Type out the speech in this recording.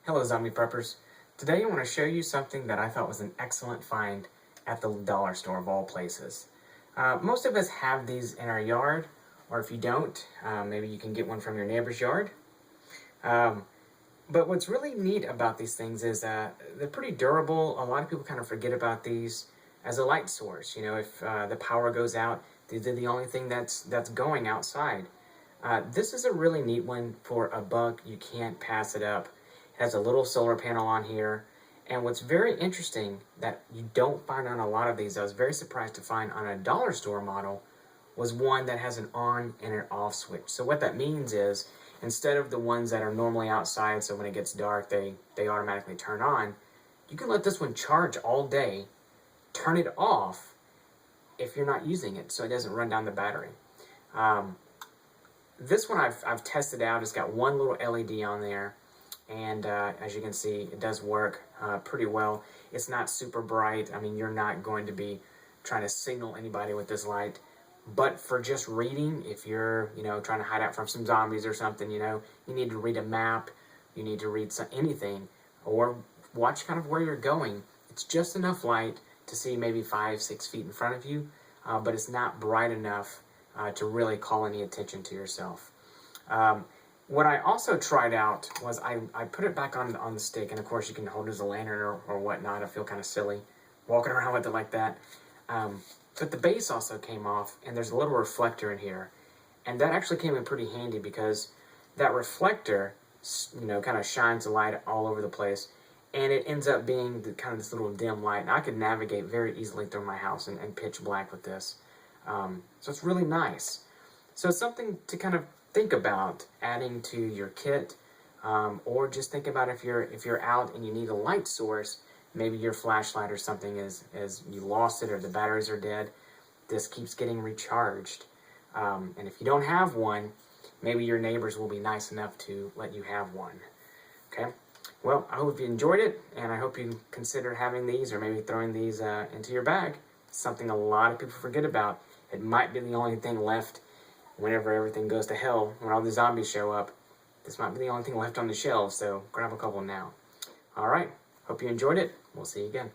Hello zombie preppers. Today I want to show you something that I thought was an excellent find at the dollar store of all places. Most of us have these in our yard, or if you don't, maybe you can get one from your neighbor's yard. But what's really neat about these things is they're pretty durable. A lot of people kind of forget about these as a light source. You know, if the power goes out, these are the only thing that's going outside. This is a really neat one for a buck. You can't pass it up. It has a little solar panel on here. And what's very interesting that you don't find on a lot of these, I was very surprised to find on a dollar store model, was one that has an on and an off switch. So what that means is, instead of the ones that are normally outside, so when it gets dark, they automatically turn on, you can let this one charge all day, turn it off if you're not using it, so it doesn't run down the battery. This one I've tested out. It's got one little LED on there, and as you can see, it does work pretty well. It's not super bright. I mean, you're not going to be trying to signal anybody with this light. But for just reading, if you're, trying to hide out from some zombies or something, you need to read a map, you need to read anything, or watch kind of where you're going. It's just enough light to see maybe 5-6 feet in front of you, but it's not bright enough to really call any attention to yourself. What I also tried out was I put it back on the stick, and of course you can hold it as a lantern or whatnot. I feel kind of silly walking around with it like that. But the base also came off, and there's a little reflector in here. And that actually came in pretty handy because that reflector, kind of shines the light all over the place. And it ends up being kind of this little dim light. And I could navigate very easily through my house and pitch black with this. So it's really nice. So it's something to kind of think about adding to your kit, or just think about if you're out and you need a light source. Maybe your flashlight or something is you lost it or the batteries are dead. This keeps getting recharged. And if you don't have one, maybe your neighbors will be nice enough to let you have one. Okay? Well, I hope you enjoyed it, and I hope you consider having these or maybe throwing these into your bag. It's something a lot of people forget about. It might be the only thing left whenever everything goes to hell, when all the zombies show up. This might be the only thing left on the shelves, so grab a couple now. Alright, hope you enjoyed it. We'll see you again.